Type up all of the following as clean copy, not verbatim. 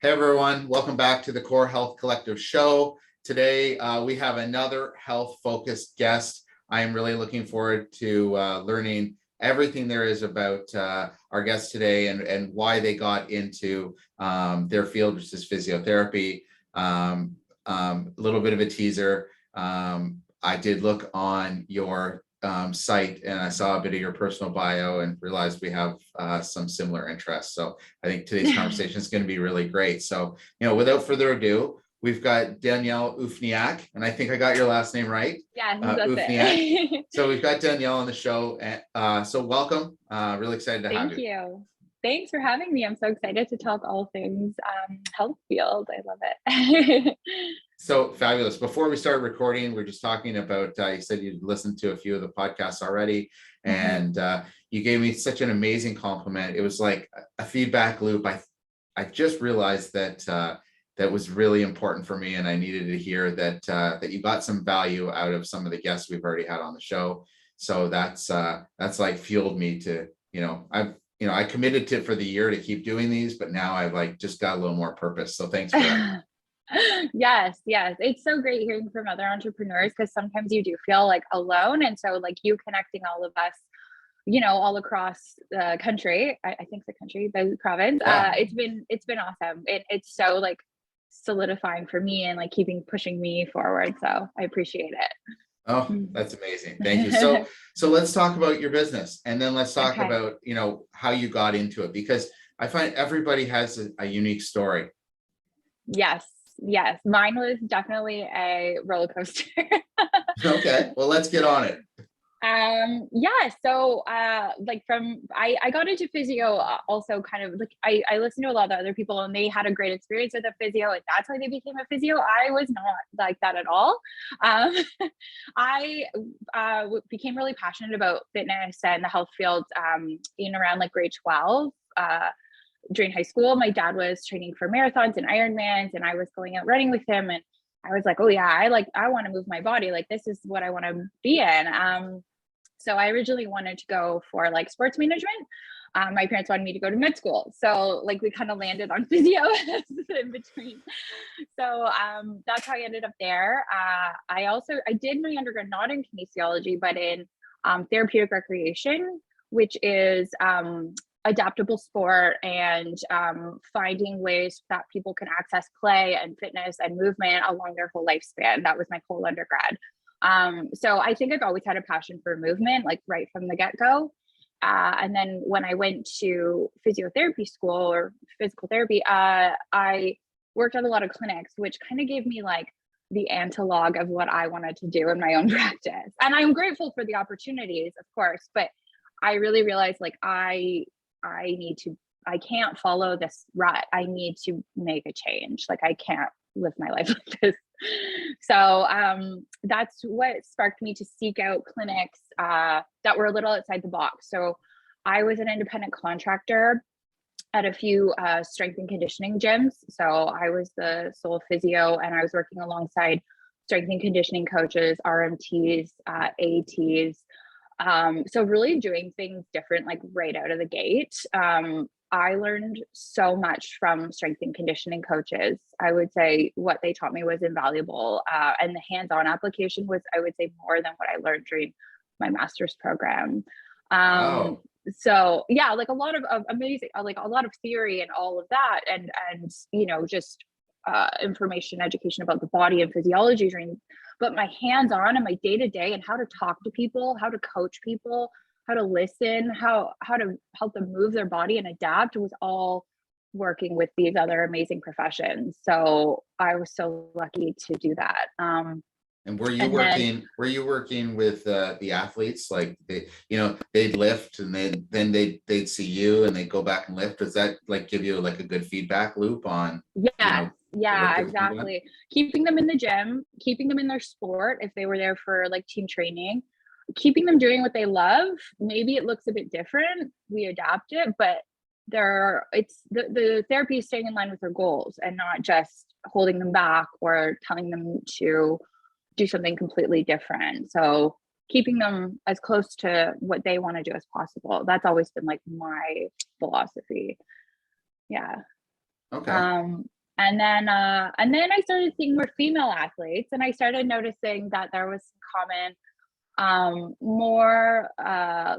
Hey everyone, welcome back to the Core Health Collective show. Today we have another health-focused guest. I am really looking forward to learning everything there is about our guest today and why they got into their field, which is physiotherapy. A little bit of a teaser. I did look on your site and I saw a bit of your personal bio and realized we have some similar interests. So I think today's conversation is going to be really great. So, without further ado, we've got Danielle Ufniak, and I think I got your last name right. Yeah, that's Ufniak. it. So we've got Danielle on the show. So welcome. Really excited to have you. Thank you. Thanks for having me. I'm so excited to talk all things health field. I love it. So fabulous. Before we started recording, we're just talking about, you said you'd listened to a few of the podcasts already, and you gave me such an amazing compliment. It was like a feedback loop. I just realized that that was really important for me, and I needed to hear that that you got some value out of some of the guests we've already had on the show. So that's like fueled me to, I committed to for the year to keep doing these, but now I've like just got a little more purpose. So thanks for that. Yes. It's so great hearing from other entrepreneurs because sometimes you do feel like alone. And so like you connecting all of us, all across the country, I think the province, it's been awesome. It's so like solidifying for me and like pushing me forward. So I appreciate it. Oh, that's amazing. Thank you. So let's talk about your business, and then let's talk about, how you got into it, because I find everybody has a unique story. Yes. Mine was definitely a roller coaster. Okay. Well, let's get on it. So I got into physio also kind of like I listened to a lot of other people and they had a great experience with a physio and that's why they became a physio. I was not like that at all. I became really passionate about fitness and the health field in around like grade 12. During high school, my dad was training for marathons and Ironmans and I was going out running with him and I was like, oh yeah, I want to move my body. Like this is what I want to be in. So I originally wanted to go for like sports management. My parents wanted me to go to med school. So like we kind of landed on physio in between. So that's how I ended up there. I did my undergrad not in kinesiology, but in therapeutic recreation, which is adaptable sport and finding ways that people can access play and fitness and movement along their whole lifespan. That was my whole undergrad. So I think I've always had a passion for movement, like right from the get-go. And then when I went to physiotherapy school or physical therapy, I worked at a lot of clinics, which kind of gave me like the analog of what I wanted to do in my own practice. And I'm grateful for the opportunities, of course, but I really realized like I can't follow this rut. I need to make a change. Like I can't live my life like this. So that's what sparked me to seek out clinics that were a little outside the box. So I was an independent contractor at a few strength and conditioning gyms. So I was the sole physio and I was working alongside strength and conditioning coaches, RMTs, ATs. So really doing things different, like right out of the gate. I learned so much from strength and conditioning coaches. I would say what they taught me was invaluable. And the hands-on application was, I would say, more than what I learned during my master's program. Wow. So yeah, like a lot of amazing, like a lot of theory and all of that. And just information, education about the body and physiology during, but my hands-on and my day-to-day and how to talk to people, how to coach people, how to listen, how to help them move their body and adapt was all working with these other amazing professions. So I was so lucky to do that. And were you working with the athletes? Like they'd lift and then they'd see you and they'd go back and lift. Does that like give you like a good feedback loop on? Yeah, exactly. Keeping them in the gym, keeping them in their sport if they were there for like team training, keeping them doing what they love. Maybe it looks a bit different. We adapt it, but the therapy is staying in line with their goals and not just holding them back or telling them to do something completely different. So keeping them as close to what they want to do as possible. That's always been like my philosophy. Yeah. Okay. And then I started seeing more female athletes, and I started noticing that there was some common, more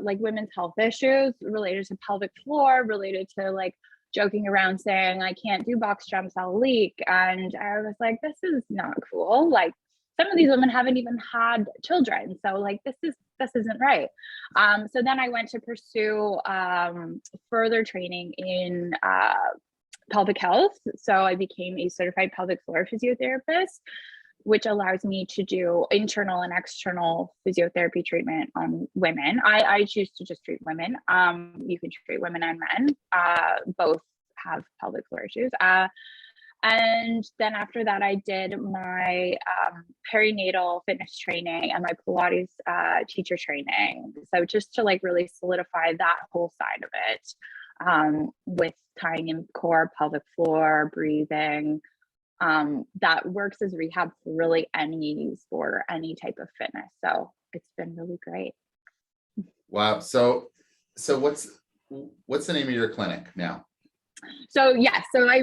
like women's health issues related to pelvic floor, related to like joking around saying, I can't do box jumps, I'll leak. And I was like, this is not cool. Like, some of these women haven't even had children. So like, this isn't right. So then I went to pursue further training in pelvic health. So I became a certified pelvic floor physiotherapist, which allows me to do internal and external physiotherapy treatment on women. I choose to just treat women. You can treat women and men. Both have pelvic floor issues. And then after that, I did my perinatal fitness training and my Pilates teacher training. So just to like really solidify that whole side of it, with tying in core, pelvic floor, breathing, that works as rehab for really any sport or any type of fitness. So it's been really great. Wow. So what's the name of your clinic now? So yes, so I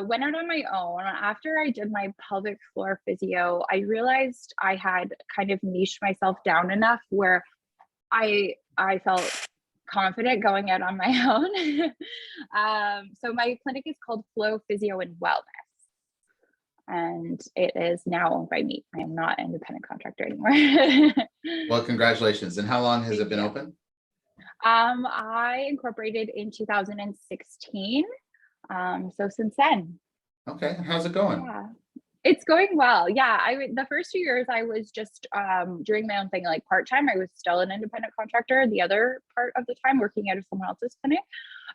went out on my own. After I did my pelvic floor physio, I realized I had kind of niched myself down enough where I felt confident going out on my own. So my clinic is called Flow Physio Wellness, and it is now owned by me. I am not an independent contractor anymore. Well, congratulations. And how long has it been open? I incorporated in 2016. So since then. Okay. How's it going? Yeah, it's going well. Yeah, the first 2 years I was just doing my own thing, like part-time. I was still an independent contractor the other part of the time, working out of someone else's clinic.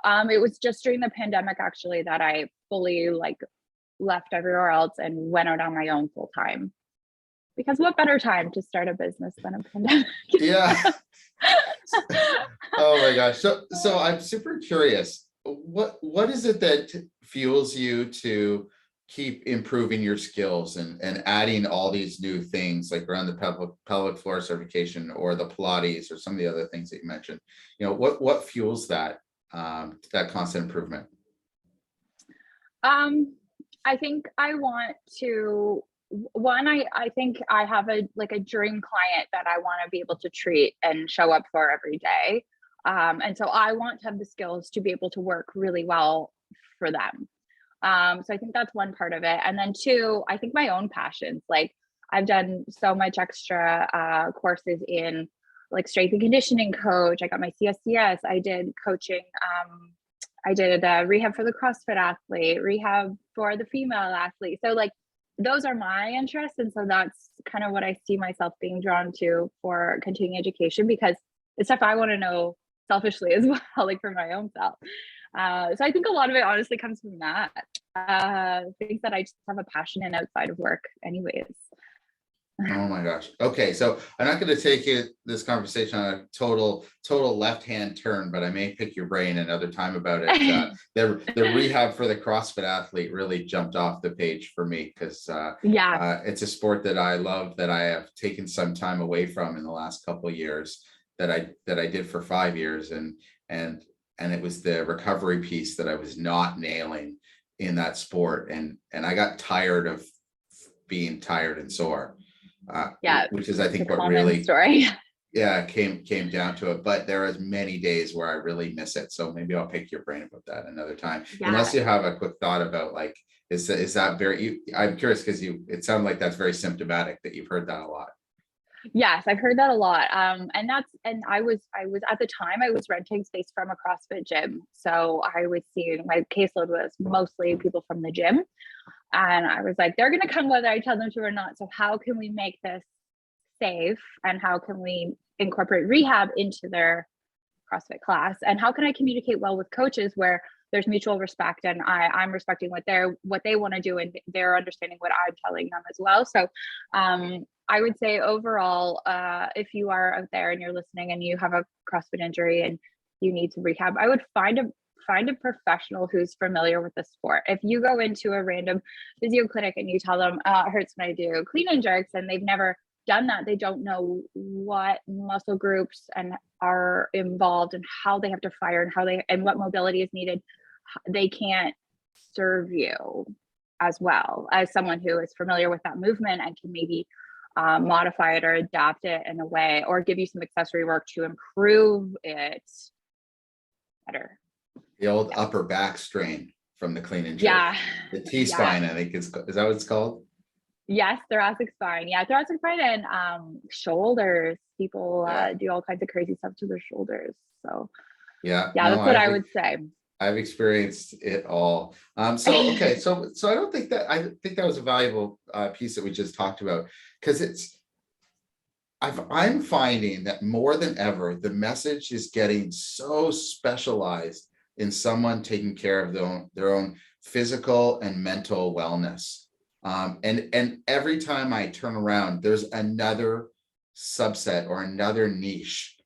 It was just during the pandemic actually that I fully like left everywhere else and went out on my own full time. Because what better time to start a business than a pandemic? Yeah. Oh my gosh. So I'm super curious. What is it that fuels you to keep improving your skills and adding all these new things like around the pelvic floor certification or the Pilates or some of the other things that you mentioned? You know, what fuels that constant improvement? I think I want to, I think I have a dream client that I want to be able to treat and show up for every day. And so I want to have the skills to be able to work really well for them. So I think that's one part of it. And then two, I think my own passions, like I've done so much extra courses in like strength and conditioning coach. I got my CSCS. I did coaching. I did rehab for the CrossFit athlete, rehab for the female athlete. So like those are my interests. And so that's kind of what I see myself being drawn to for continuing education, because it's stuff I want to know selfishly as well, like for my own self. So I think a lot of it honestly comes from that. Things that I just have a passion in outside of work anyways. Oh my gosh. Okay. So I'm not going to take this conversation on a total left-hand turn, but I may pick your brain another time about it. The rehab for the CrossFit athlete really jumped off the page for me because it's a sport that I love, that I have taken some time away from in the last couple of years, that I did for 5 years. And it was the recovery piece that I was not nailing in that sport. And I got tired of being tired and sore. Which is I think what really story. came down to it. But there are many days where I really miss it, so maybe I'll pick your brain about that another time. Unless you have a quick thought about like, is that very, I'm curious because it sounded like that's very symptomatic that you've heard that a lot. Yes, I've heard that a lot. And I was at the time I was renting space from a CrossFit gym. So I was seeing, my caseload was mostly people from the gym. And I was like, they're going to come whether I tell them to or not. So how can we make this safe? And how can we incorporate rehab into their CrossFit class? And how can I communicate well with coaches where there's mutual respect and I'm respecting what they want to do and they're understanding what I'm telling them as well. So I would say overall, if you are out there and you're listening and you have a CrossFit injury and you need some rehab, I would find a professional who's familiar with the sport. If you go into a random physio clinic and you tell them, it hurts when I do clean and jerks, and they've never done that, they don't know what muscle groups and are involved and how they have to fire and and what mobility is needed. They can't serve you as well as someone who is familiar with that movement and can maybe modify it or adapt it in a way, or give you some accessory work to improve it better. The old upper back strain from the clean and jerk. Yeah. The T-spine, I think is that what it's called? Yes, thoracic spine. Yeah, thoracic spine and shoulders. People do all kinds of crazy stuff to their shoulders. So yeah, that's what I would say. I've experienced it all. So I don't think that, I think that was a valuable piece that we just talked about, because I'm finding that more than ever, the message is getting so specialized in someone taking care of their own physical and mental wellness. And every time I turn around, there's another subset or another niche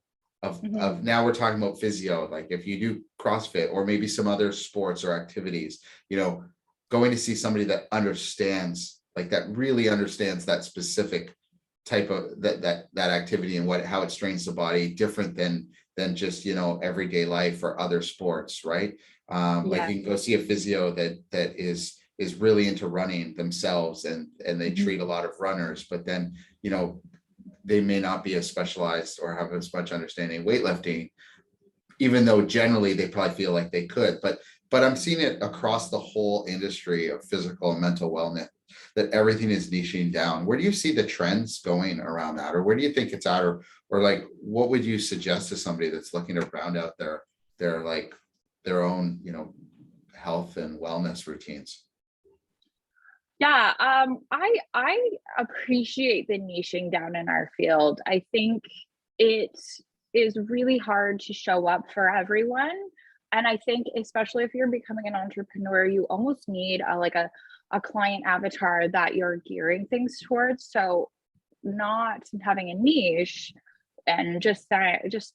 of now we're talking about physio, like if you do CrossFit or maybe some other sports or activities, going to see somebody that understands, like that really understands that specific type of that activity and how it strains the body, different than just everyday life or other sports, right? Like you can go see a physio that is really into running themselves, and they treat a lot of runners, but then they may not be as specialized or have as much understanding weightlifting, even though generally they probably feel like they could. But I'm seeing it across the whole industry of physical and mental wellness, that everything is niching down. Where do you see the trends going around that, or where do you think it's at, or like what would you suggest to somebody that's looking to round out their like their own health and wellness routines? Yeah, I appreciate the niching down in our field. I think it is really hard to show up for everyone. And I think especially if you're becoming an entrepreneur, you almost need a client avatar that you're gearing things towards. So not having a niche and just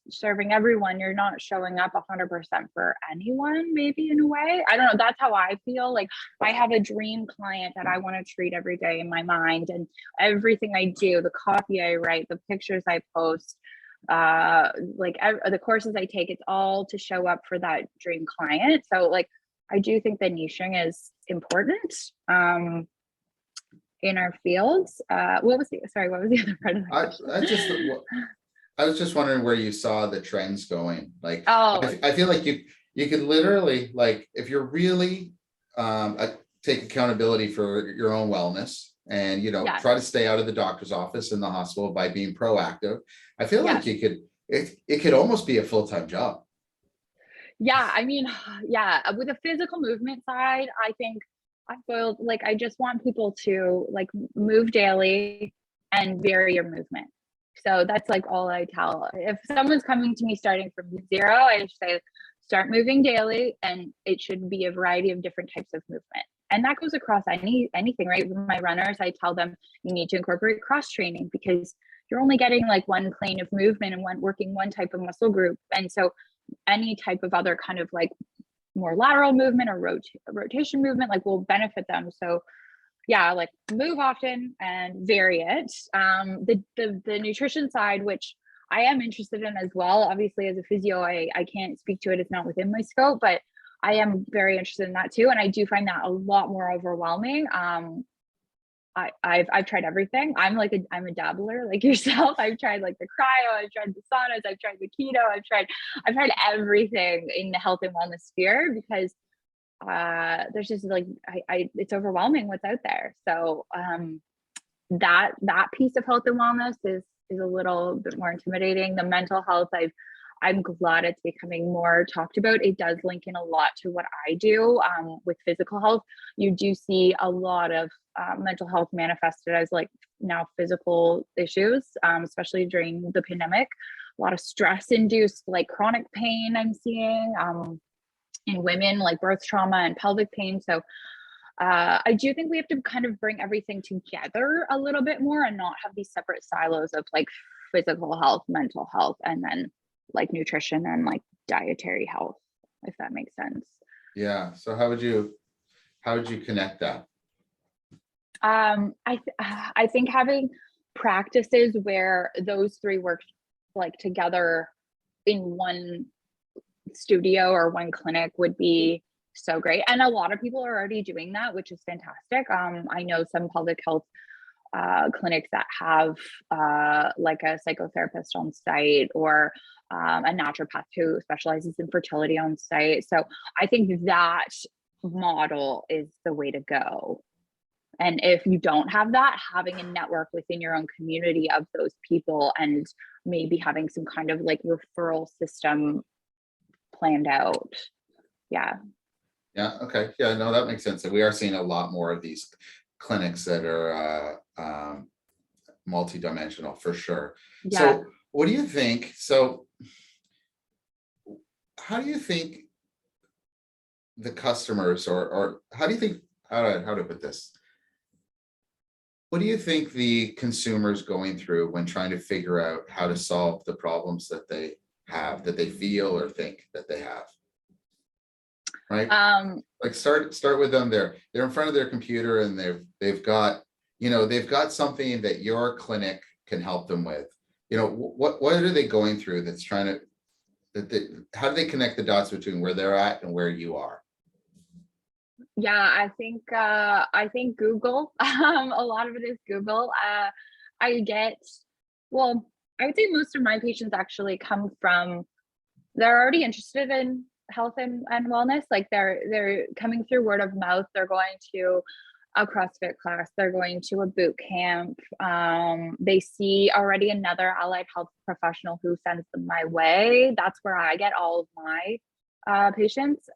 serving everyone, you're not showing up 100% for anyone, maybe, in a way. I don't know, that's how I feel. Like I have a dream client that I want to treat every day in my mind, and everything I do, the copy I write, the pictures I post, the courses I take, it's all to show up for that dream client. So like I do think the niching is important in our fields. What was the other part of the question? I was just wondering where you saw the trends going. Like, oh, I feel like you could literally, like, if you're really take accountability for your own wellness and try to stay out of the doctor's office and the hospital by being proactive, I feel like it could almost be a full-time job. Yeah, I mean, yeah, with the physical movement side, I think I feel like I just want people to like move daily and vary your movement. So that's like all I tell. If someone's coming to me starting from zero, I just say, start moving daily, and it should be a variety of different types of movement. And that goes across anything, right? With my runners, I tell them you need to incorporate cross training, because you're only getting like one plane of movement and working one type of muscle group. And so any type of other kind of like more lateral movement or rotation movement like will benefit them. So yeah, like move often and vary it. The nutrition side, which I am interested in as well, obviously as a physio, I can't speak to it, it's not within my scope, but I am very interested in that too. And I do find that a lot more overwhelming. I've tried everything. I'm a dabbler like yourself. I've tried like the cryo, I've tried the saunas, I've tried the keto, I've tried everything in the health and wellness sphere, because there's just like it's overwhelming what's out there. So that piece of health and wellness is a little bit more intimidating. The mental health, I'm glad it's becoming more talked about. It does link in a lot to what I do with physical health. You do see a lot of mental health manifested as like now physical issues, especially during the pandemic. A lot of stress induced like chronic pain I'm seeing in women, like birth trauma and pelvic pain. So I do think we have to kind of bring everything together a little bit more and not have these separate silos of like physical health, mental health, and then like nutrition and like dietary health, if that makes sense. Yeah. So how would you connect that? I think having practices where those three work like together in one studio or one clinic would be so great. And a lot of people are already doing that, which is fantastic. I know some public health clinics that have like a psychotherapist on site, or a naturopath who specializes in fertility on site. So I think that model is the way to go. And if you don't have that, having a network within your own community of those people, and maybe having some kind of like referral system planned out. Yeah. Yeah. Okay. Yeah. No, that makes sense. And we are seeing a lot more of these clinics that are multidimensional for sure. Yeah. So what do you think? So how do you think the customers, or how do you think, how to put this? What do you think the consumers going through when trying to figure out how to solve the problems that they have, that they feel or think that they have? Right? Like start with them. They're in front of their computer, and they've got, they've got something that your clinic can help them with. What are they going through that's trying to, how do they connect the dots between where they're at and where you are? Yeah, I think Google. A lot of it is Google. I would say most of my patients actually come from, they're already interested in health and wellness. Like they're coming through word of mouth. They're going to a CrossFit class. They're going to a boot camp. They see already another allied health professional who sends them my way. That's where I get all of my patients.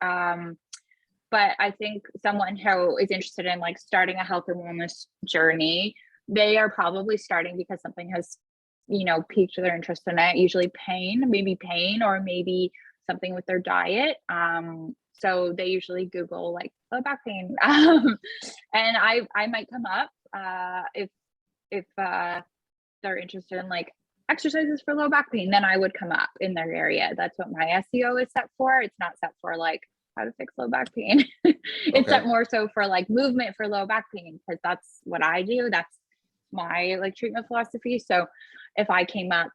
But I think someone who is interested in like starting a health and wellness journey, they are probably starting because something has, piqued their interest in it. Usually pain, or maybe something with their diet. So they usually Google like low back pain. And I might come up if they're interested in like exercises for low back pain, then I would come up in their area. That's what my SEO is set for. It's not set for like how to fix low back pain. It's set more so for like movement for low back pain, because that's what I do. That's my like treatment philosophy. So if I came up,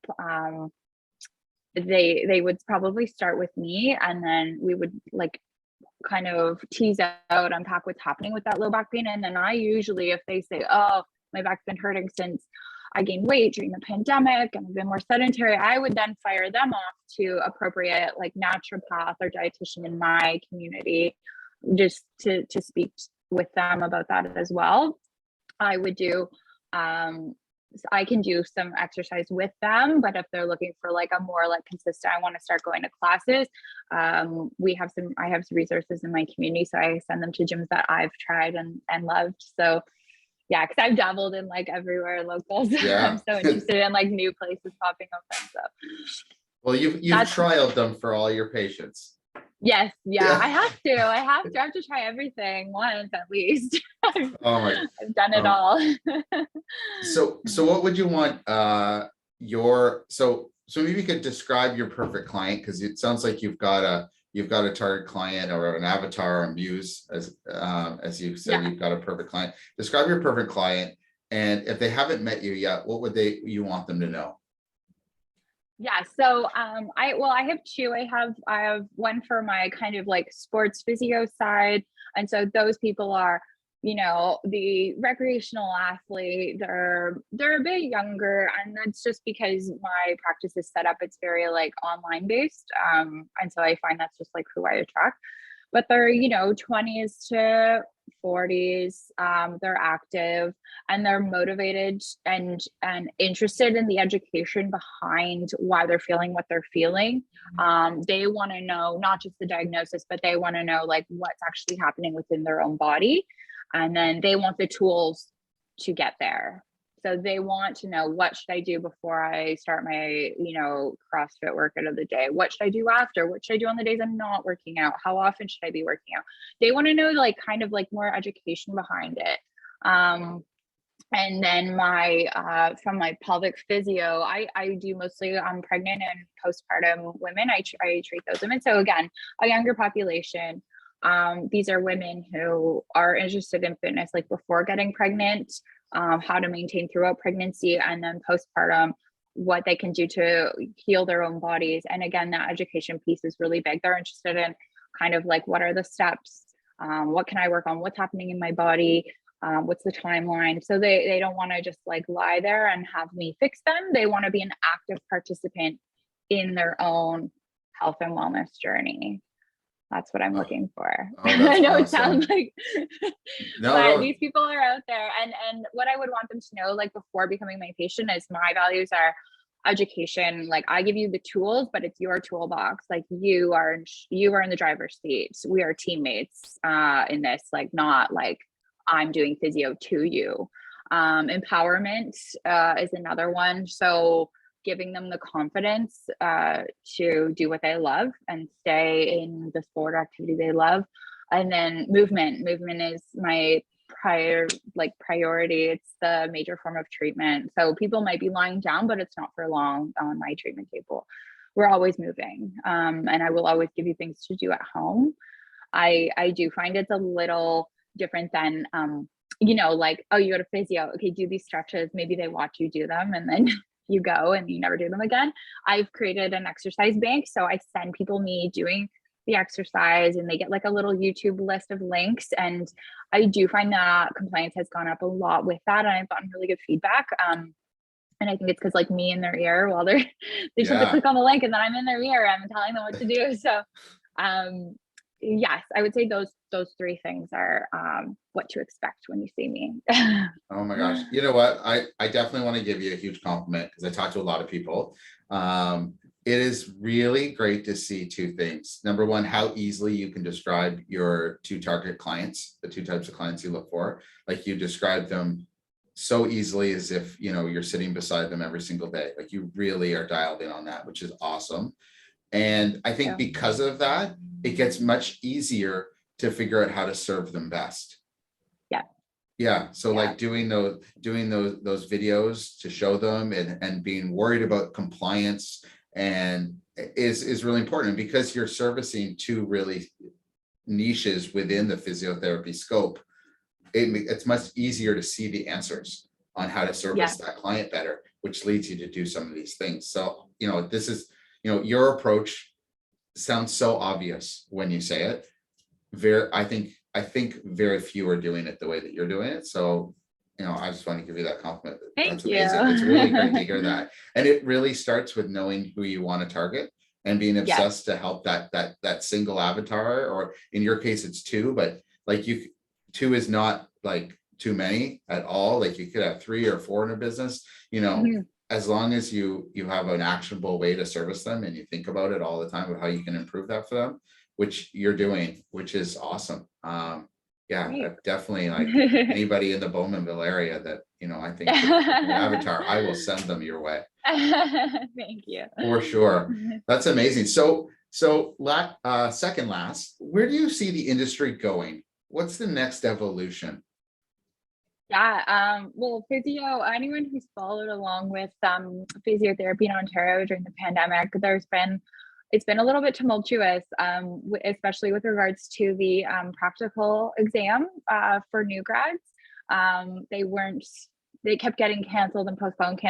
they would probably start with me, and then we would like kind of tease out, unpack what's happening with that low back pain. And then I usually, if they say, oh, my back's been hurting since I gained weight during the pandemic and I've been more sedentary, I would then fire them off to appropriate like naturopath or dietitian in my community, just to speak with them about that as well. I would do, I can do some exercise with them, but if they're looking for like a more like consistent, I want to start going to classes. I have some resources in my community. So I send them to gyms that I've tried and loved. So yeah, because I've dabbled in like everywhere local. So I'm so interested in like new places popping up and stuff. Well, you've trialed them for all your patients. Yes, yeah. I have to try everything once at least. I've done it all. So what would you want so maybe you could describe your perfect client, because it sounds like you've got a target client or an avatar or muse, as you said. You've got a perfect client. Describe your perfect client, and if they haven't met you yet, what would you want them to know? Yeah, so I have two. I have one for my kind of like sports physio side, and so those people are, the recreational athlete. They're a bit younger, and that's just because my practice is set up. It's very like online based, and so I find that's just like who I attract. But they're 20s to 40s. They're active and they're motivated and interested in the education behind why they're feeling what they're feeling. They want to know not just the diagnosis, but they want to know like what's actually happening within their own body, and then they want the tools to get there. So they want to know, what should I do before I start my, CrossFit workout of the day? What should I do after? What should I do on the days I'm not working out? How often should I be working out? They want to know like kind of like more education behind it. And then from my pelvic physio, I do mostly pregnant and postpartum women. I treat those women. So again, a younger population. These are women who are interested in fitness, like before getting pregnant, how to maintain throughout pregnancy, and then postpartum, what they can do to heal their own bodies. And again, that education piece is really big. They're interested in kind of like, what are the steps? What can I work on? What's happening in my body? What's the timeline? So they don't want to just like lie there and have me fix them. They want to be an active participant in their own health and wellness journey. That's what I'm looking for. Oh, that's I know awesome. it sounds like, no. these people are out there. And what I would want them to know, like before becoming my patient, is my values are education. Like I give you the tools, but it's your toolbox. Like you are in the driver's seat. We are teammates in this, like not like I'm doing physio to you. Empowerment is another one. So giving them the confidence to do what they love and stay in the sport activity they love. And then movement is my priority. It's the major form of treatment. So people might be lying down, but it's not for long on my treatment table. We're always moving. And I will always give you things to do at home. I do find it's a little different than like, oh, you go to physio, okay, do these stretches. Maybe they watch you do them and then you go and you never do them again. I've created an exercise bank. So I send people me doing the exercise and they get like a little YouTube list of links. And I do find that compliance has gone up a lot with that. And I've gotten really good feedback. And I think it's because like me in their ear while they just have to click on the link and then I'm in their ear. I'm telling them what to do. So yes, I would say those three things are what to expect when you see me. Oh my gosh. You know what? I definitely want to give you a huge compliment because I talk to a lot of people. It is really great to see two things. Number one, how easily you can describe your two target clients, the two types of clients you look for. Like you describe them so easily as if, you're sitting beside them every single day. Like you really are dialed in on that, which is awesome. And I think because of that, it gets much easier to figure out how to serve them best. Yeah. So like doing those videos to show them and being worried about compliance and is really important because you're servicing two really niches within the physiotherapy scope. It's much easier to see the answers on how to service that client better, which leads you to do some of these things. So, this is, your approach sounds so obvious when you say it. I think very few are doing it the way that you're doing it. So, I just want to give you that compliment. That's amazing. It's really great to hear that. And it really starts with knowing who you want to target and being obsessed to help that single avatar, or in your case, it's two, but like two is not like too many at all. Like you could have 3 or 4 in a business, as long as you have an actionable way to service them and you think about it all the time of how you can improve that for them, which you're doing, which is awesome. Definitely like anybody in the Bowmanville area that, I think avatar, I will send them your way. Thank you. For sure. That's amazing. So second last, where do you see the industry going? What's the next evolution? Well, anyone who's followed along with physiotherapy in Ontario during the pandemic, it's been a little bit tumultuous, especially with regards to the practical exam for new grads. They kept getting canceled and postponed.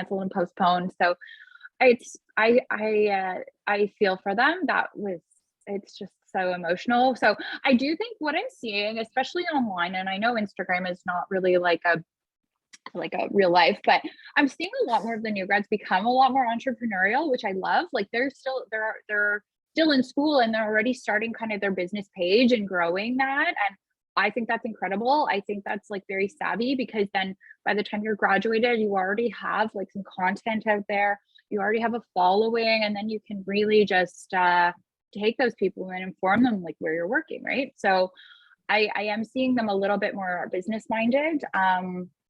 So I feel for them. It's just so emotional. So I do think what I'm seeing, especially online, and I know Instagram is not really like a real life, but I'm seeing a lot more of the new grads become a lot more entrepreneurial, which I love. Like they're still in school and they're already starting kind of their business page and growing that. And I think that's incredible. I think that's like very savvy because then by the time you're graduated, you already have like some content out there. You already have a following, and then you can really just take those people and inform them like where you're working, right? So I am seeing them a little bit more business minded,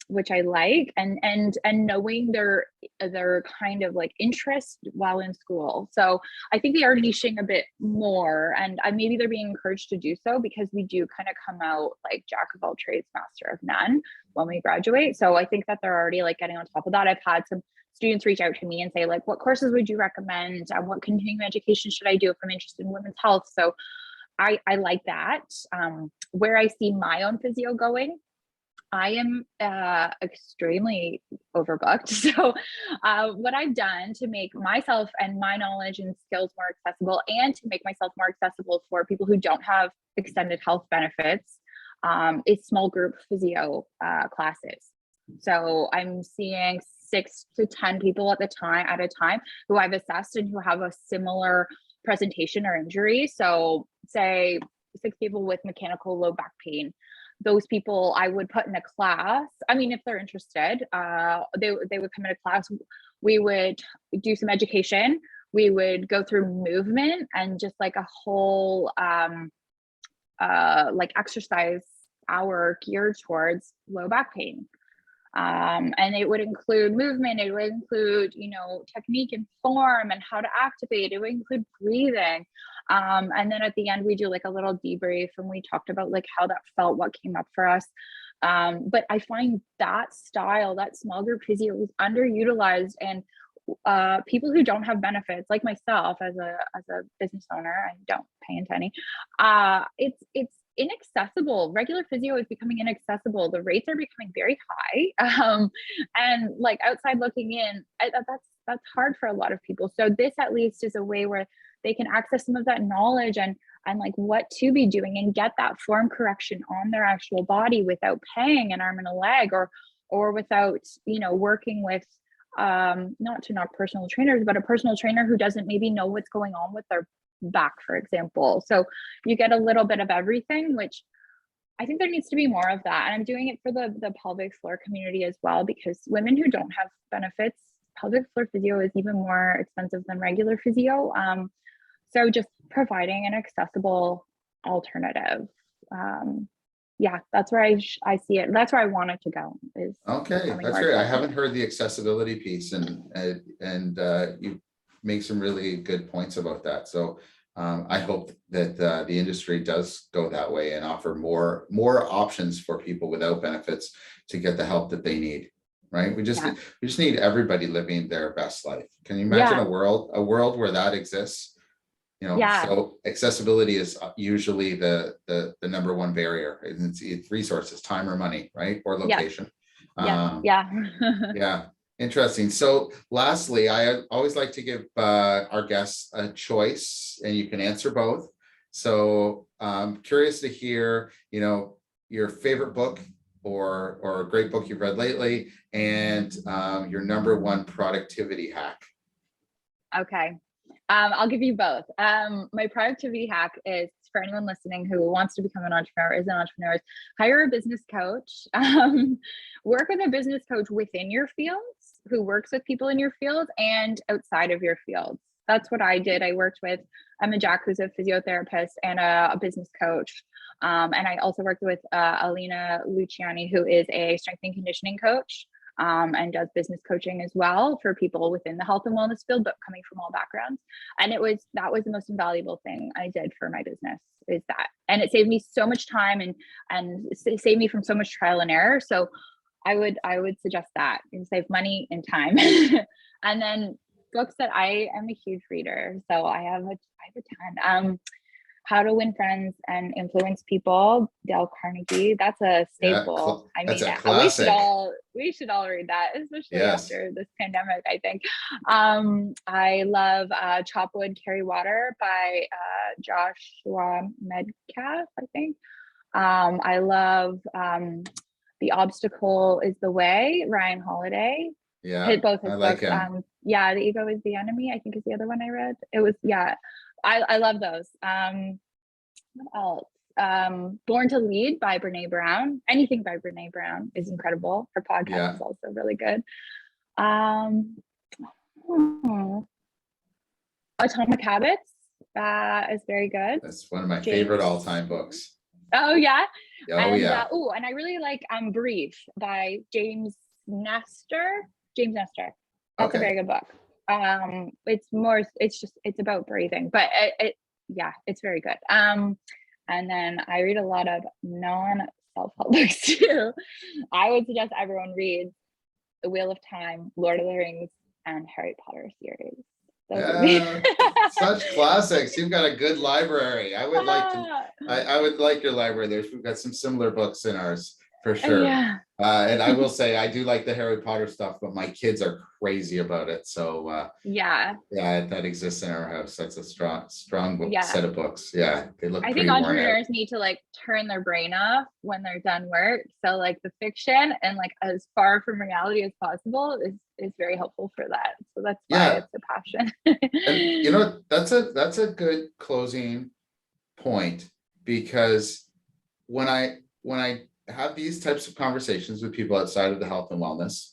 which I like, and knowing their kind of like interest while in school. So I think they are niching a bit more, and maybe they're being encouraged to do so because we do kind of come out like jack of all trades, master of none when we graduate. So I think that they're already like getting on top of that. I've had some students reach out to me and say like, what courses would you recommend? What continuing education should I do if I'm interested in women's health? So I like that. Where I see my own physio going I am extremely overbooked. So what I've done to make myself and my knowledge and skills more accessible, and to make myself more accessible for people who don't have extended health benefits, is small group physio classes. So I'm seeing 6 to 10 people at a time who I've assessed and who have a similar presentation or injury. So say 6 people with mechanical low back pain. Those people I would put in a class. I mean, if they're interested, they would come in a class. We would do some education. We would go through movement and just like a whole like exercise hour geared towards low back pain. And it would include movement. It would include, technique and form and how to activate. It would include breathing. And then at the end, we do like a little debrief and we talked about like how that felt, what came up for us. But I find that style, that small group physio, is underutilized, and people who don't have benefits, like myself as a business owner, I don't pay into any, it's inaccessible. Regular physio is becoming inaccessible. The rates are becoming very high. And like outside looking in, that's hard for a lot of people. So this at least is a way where they can access some of that knowledge and like what to be doing and get that form correction on their actual body without paying an arm and a leg, or without, working with not personal trainers, but a personal trainer who doesn't maybe know what's going on with their back, for example. So you get a little bit of everything, which I think there needs to be more of that. And I'm doing it for the pelvic floor community as well, because women who don't have benefits, pelvic floor physio is even more expensive than regular physio. So just providing an accessible alternative. Yeah, that's where I see it. That's where I want it to go. Is okay, that's great. I haven't heard the accessibility piece, and you make some really good points about that. So I hope that the industry does go that way and offer more options for people without benefits to get the help that they need. Right? We just need everybody living their best life. Can you imagine a world where that exists? So accessibility is usually the number one barrier. It's resources, time or money, right? Or location. Yeah. Interesting. So lastly, I always like to give our guests a choice, and you can answer both. So I'm curious to hear, your favorite book or a great book you've read lately, and your number one productivity hack. Okay. I'll give you both. My productivity hack is, for anyone listening who wants to become an entrepreneur, is hire a business coach. Work with a business coach within your fields, who works with people in your field and outside of your fields. That's what I did. I worked with Emma Jack, who's a physiotherapist and a business coach. And I also worked with Alina Luciani, who is a strength and conditioning coach. And does business coaching as well for people within the health and wellness field, but coming from all backgrounds. And that was the most invaluable thing I did for my business, is that. And it saved me so much time and saved me from so much trial and error. So I would suggest that, and save money and time. And then books that I am a huge reader. So I have a ton. How to Win Friends and Influence People, Dale Carnegie. That's a staple. That's a classic. We should all read that, especially after this pandemic, I think. I love Chop Wood, Carry Water by Joshua Medcalf, I think. I love The Obstacle is the Way, Ryan Holiday. Yeah, both his I like books. him. The Ego is the Enemy, I think, is the other one I read. It was, I love those. What else? Born to Lead by Brene Brown. Anything by Brene Brown is incredible. Her podcast is also really good. Atomic Habits is very good. That's one of my favorite all-time books. Oh yeah. And I really like Breathe by James Nestor. That's a very good book. It's about breathing, but it's very good. And then I read a lot of non-self-help books too. I would suggest everyone reads The Wheel of Time, Lord of the Rings, and Harry Potter series. Such classics. You've got a good library. I would like your library. We've got some similar books in ours. for sure. Yeah. And I will say, I do like the Harry Potter stuff, but my kids are crazy about it. So Yeah. yeah, that exists in our house. That's a strong Yeah. set of books. Yeah, they look I think pretty worn out. entrepreneurs need to like turn their brain off when they're done work. So like the fiction and like as far from reality as possible is very helpful for that. So that's why Yeah, it's a passion. and that's a good closing point, because when I have these types of conversations with people outside of the health and wellness,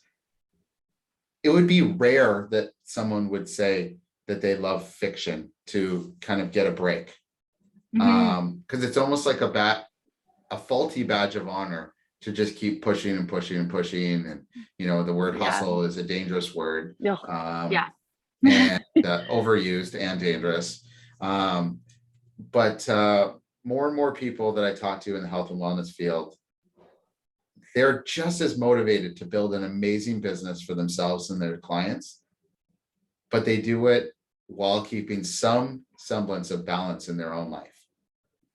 it would be rare that someone would say that they love fiction to kind of get a break. Because it's almost like a faulty badge of honor to just keep pushing and pushing and pushing. And the word hustle is a dangerous word. Yeah. And overused and dangerous. But more and more people that I talk to in the health and wellness field, they're just as motivated to build an amazing business for themselves and their clients, but they do it while keeping some semblance of balance in their own life.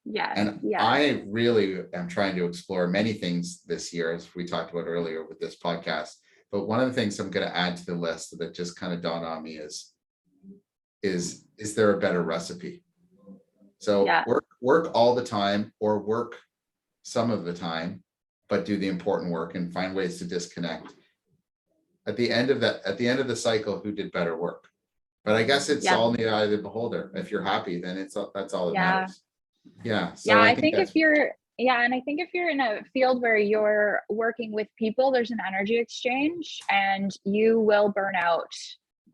Yeah. And Yeah. I really am trying to explore many things this year, as we talked about earlier with this podcast. But one of the things I'm going to add to the list that just kind of dawned on me is there a better recipe? So Yeah. work all the time, or work some of the time, but do the important work and find ways to disconnect. At the end of the cycle, who did better work? But I guess it's all in the eye of the beholder. If you're happy, then that's all that matters. Yeah. So I think if you're in a field where you're working with people, there's an energy exchange and you will burn out.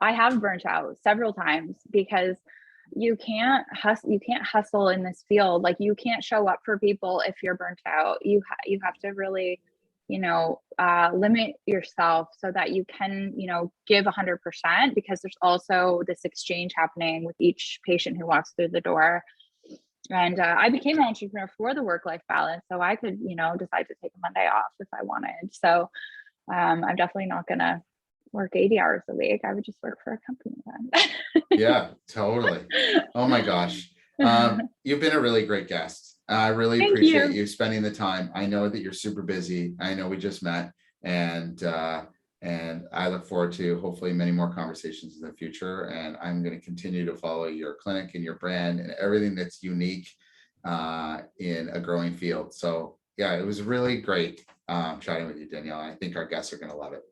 I have burnt out several times because you can't hustle in this field. Like you can't show up for people if you're burnt out. You have to really, limit yourself so that you can, give 100%, because there's also this exchange happening with each patient who walks through the door. And I became an entrepreneur for the work-life balance, so I could, decide to take a Monday off if I wanted. So I'm definitely not going to work 80 hours a week. I would just work for a company then. Yeah, totally. Oh my gosh. You've been a really great guest. I really appreciate you spending the time. I know that you're super busy. I know we just met, and I look forward to hopefully many more conversations in the future. And I'm going to continue to follow your clinic and your brand and everything that's unique in a growing field. So yeah, it was really great chatting with you, Danielle. I think our guests are going to love it.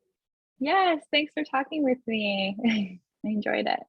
Yes, thanks for talking with me. I enjoyed it.